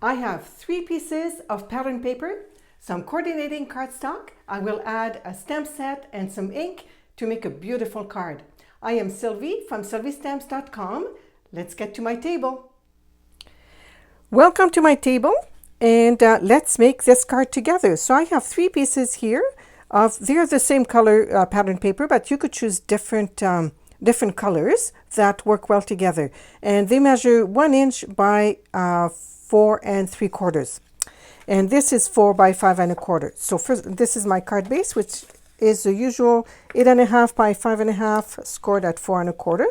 I have 3 pieces of pattern paper, some coordinating cardstock. I will add a stamp set and some ink to make a beautiful card. I am Sylvie from sylviestamps.com. Let's get to my table. Welcome to my table, and let's make this card together. So I have 3 pieces here they're the same color pattern paper, but you could choose different colors that work well together. And they measure 1 inch by 4 3/4. And this is 4 by 5 1/4. So first, this is my card base, which is the usual 8 1/2 by 5 1/2, scored at 4 1/4.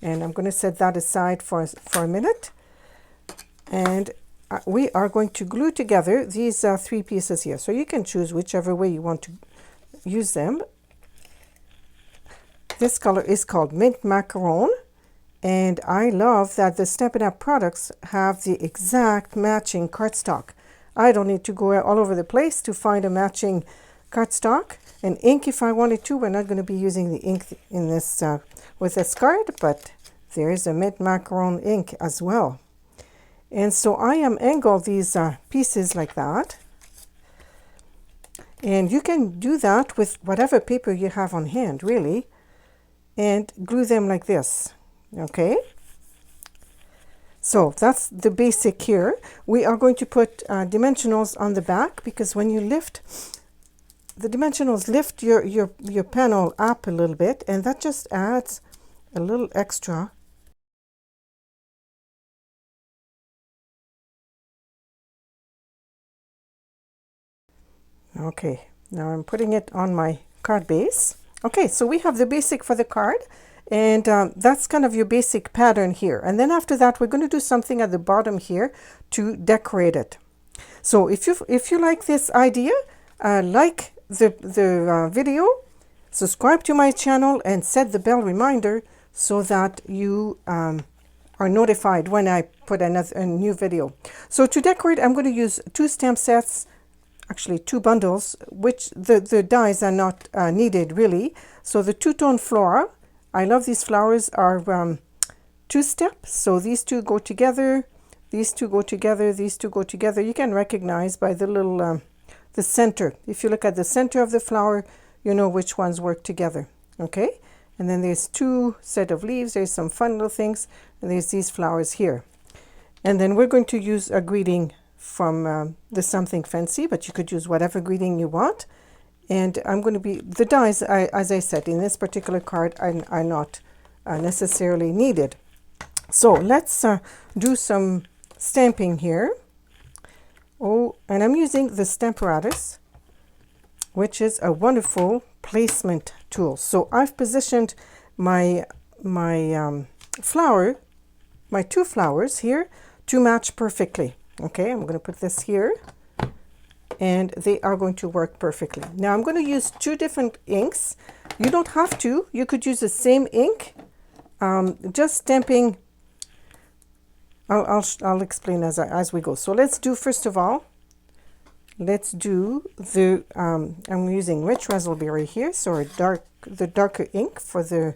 And I'm going to set that aside for a minute. And we are going to glue together these 3 pieces here. So you can choose whichever way you want to use them. This color is called Mint Macaron. And I love that the Stampin' Up! Products have the exact matching cardstock. I don't need to go all over the place to find a matching cardstock. And ink if I wanted to. We're not going to be using the ink in this with this card, but there is a Mint Macaron ink as well. And so I am angled these pieces like that. And you can do that with whatever paper you have on hand, really. And glue them like this. Okay? So that's the basic here. We are going to put dimensionals on the back, because when you lift, the dimensionals lift your panel up a little bit, and that just adds a little extra. Okay, now I'm putting it on my card base. Okay, so we have the basic for the card, and that's kind of your basic pattern here. And then after that, we're going to do something at the bottom here to decorate it. So if you like this idea, like the video, subscribe to my channel, and set the bell reminder so that you are notified when I put a new video. So to decorate, I'm going to use 2 stamp sets. Actually 2 bundles, which the dies are not needed really. So the two-tone flora, I love these flowers, are 2-step. So these 2 go together, these 2 go together, these 2 go together. You can recognize by the little, the center. If you look at the center of the flower, you know which ones work together, okay? And then there's 2 set of leaves, there's some fun little things, and there's these flowers here. And then we're going to use a greeting from the Something Fancy, but you could use whatever greeting you want. And I'm going to be, the dies, as I said, in this particular card are not necessarily needed. So let's do some stamping here. Oh, and I'm using the Stamparatus, which is a wonderful placement tool. So I've positioned my 2 flowers here to match perfectly. Okay, I'm going to put this here, and they are going to work perfectly. Now I'm going to use 2 different inks. You don't have to. You could use the same ink, just stamping. I'll explain as we go. So let's do, first of all, let's do the, I'm using rich raspberry here, so the darker ink for the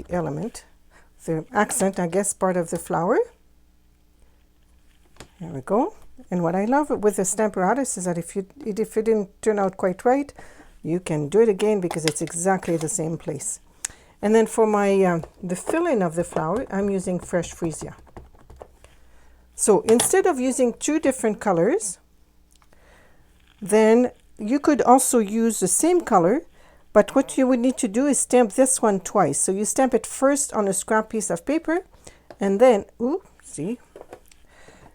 element, the accent, I guess, part of the flower. There we go. And what I love with the Stamparatus is that if it didn't turn out quite right, you can do it again, because it's exactly the same place. And then for my the fill-in of the flower, I'm using fresh freesia. So instead of using 2 different colors, then you could also use the same color, but what you would need to do is stamp this one twice. So you stamp it first on a scrap piece of paper, and then, see,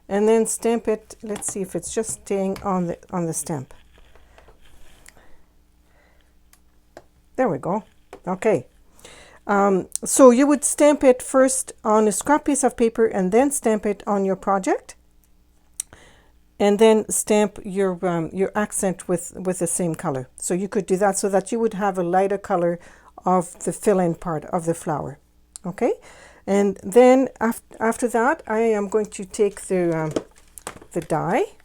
and then stamp it. Let's see if it's just staying on the stamp. There we go. Okay. So you would stamp it first on a scrap piece of paper, and then stamp it on your project, and then stamp your accent with the same color. So you could do that so that you would have a lighter color of the fill-in part of the flower. Okay. And then after that, I am going to take the die,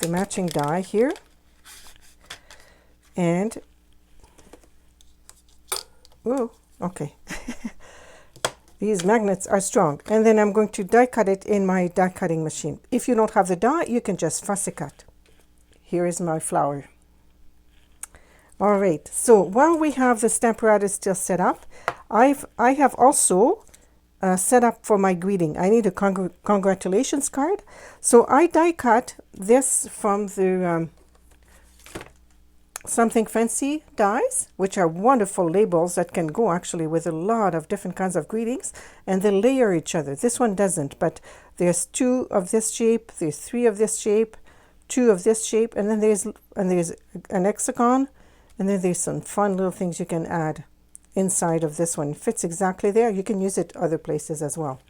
the matching die here, and okay. These magnets are strong. And then I'm going to die cut it in my die cutting machine. If you don't have the die, you can just fussy cut. Here is my flower. All right, so while we have the stamparatus still set up, I have also set up for my greeting. I need a congratulations card. So I die cut this from the Something Fancy dies, which are wonderful labels that can go actually with a lot of different kinds of greetings, and they layer each other. This one doesn't, but there's 2 of this shape, there's 3 of this shape, 2 of this shape, and then there's an hexagon, and then there's some fun little things you can add inside of this one. It fits exactly there. You can use it other places as well.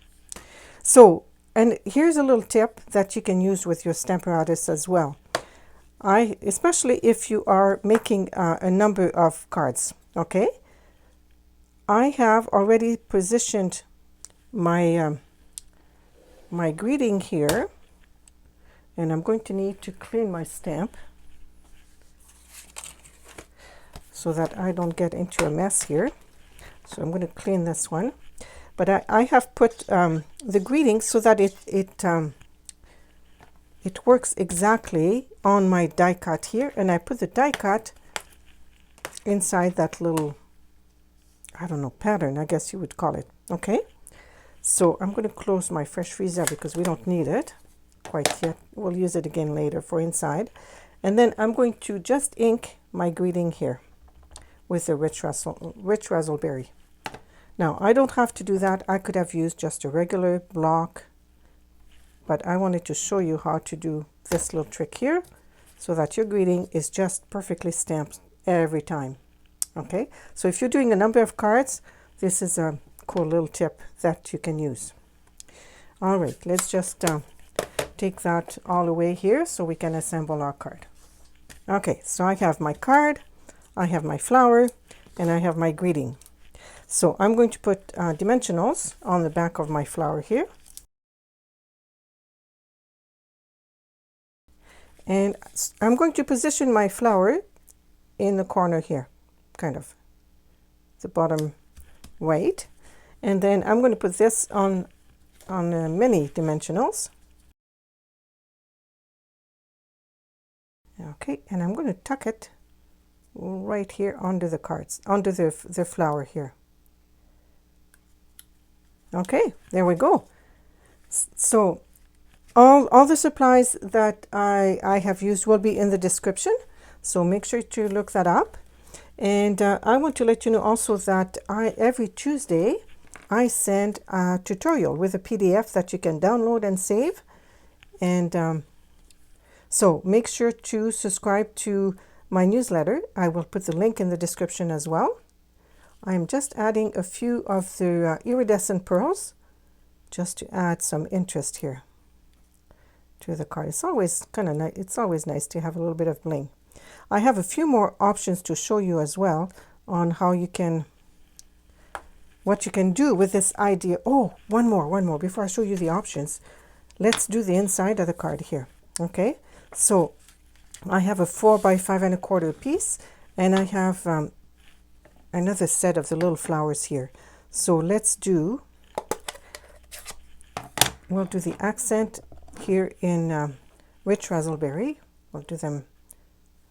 So, and here's a little tip that you can use with your stamparatus as well. Especially if you are making a number of cards, okay? I have already positioned my my greeting here, and I'm going to need to clean my stamp so that I don't get into a mess here. So I'm going to clean this one, but I have put the greeting so that it works exactly on my die cut here, and I put the die cut inside that little, I don't know, pattern, I guess you would call it. Okay, so I'm going to close my fresh freezer because we don't need it quite yet. We'll use it again later for inside. And then I'm going to just ink my greeting here with the rich raspberry. Now I don't have to do that. I could have used just a regular block, but I wanted to show you how to do this little trick here so that your greeting is just perfectly stamped every time. Okay, so if you're doing a number of cards, this is a cool little tip that you can use. All right, let's just take that all away here so we can assemble our card. Okay, so I have my card, I have my flower, and I have my greeting. So I'm going to put dimensionals on the back of my flower here. And I'm going to position my flower in the corner here, kind of the bottom right. And then I'm going to put this on mini dimensionals. Okay, and I'm going to tuck it right here under the cards, under the flower here. Okay, there we go. So all the supplies that I have used will be in the description, so make sure to look that up. And I want to let you know also that every Tuesday I send a tutorial with a PDF that you can download and save. And so make sure to subscribe to my newsletter. I will put the link in the description as well. I'm just adding a few of the iridescent pearls just to add some interest here to the card. It's always kind of nice. It's always nice to have a little bit of bling. I have a few more options to show you as well on how you can, what you can do with this idea. Oh, one more before I show you the options. Let's do the inside of the card here. Okay, so I have a 4 by 5 1/4 piece, and I have another set of the little flowers here. So we'll do the accent here in rich raspberry. We'll do them,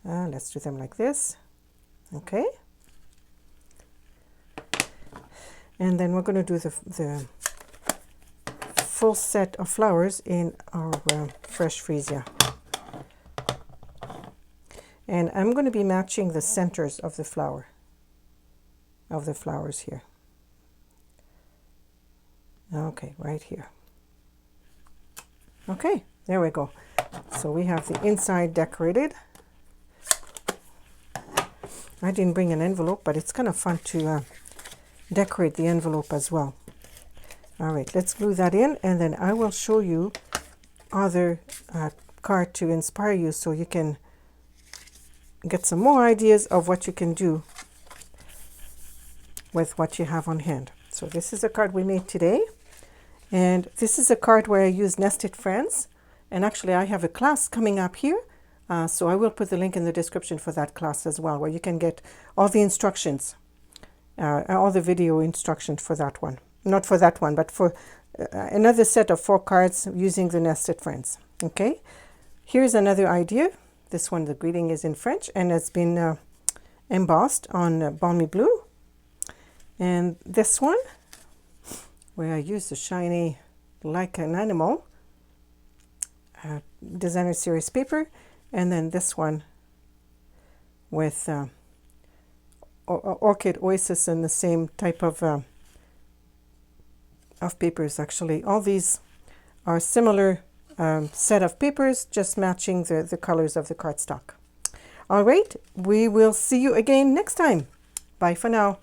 let's do them like this. Okay, and then we're going to do the full set of flowers in our fresh freezer. And I'm going to be matching the centers of the flowers here. Okay, right here. Okay, there we go. So we have the inside decorated. I didn't bring an envelope, but it's kind of fun to decorate the envelope as well. All right, let's glue that in, and then I will show you other card to inspire you so you can get some more ideas of what you can do with what you have on hand. So this is a card we made today, and this is a card where I use nested friends, and actually I have a class coming up here, so I will put the link in the description for that class as well, where you can get all the instructions, all the video instructions for that one. not for that one, but for another set of 4 cards using the nested friends. Okay, here's another idea. This one, the greeting is in French, and it's been embossed on balmy blue. And this one, where I use the shiny like an animal designer series paper, and then this one with Orchid Oasis and the same type of papers. Actually, all these are similar set of papers, just matching the colors of the cardstock. All right, we will see you again next time. Bye for now.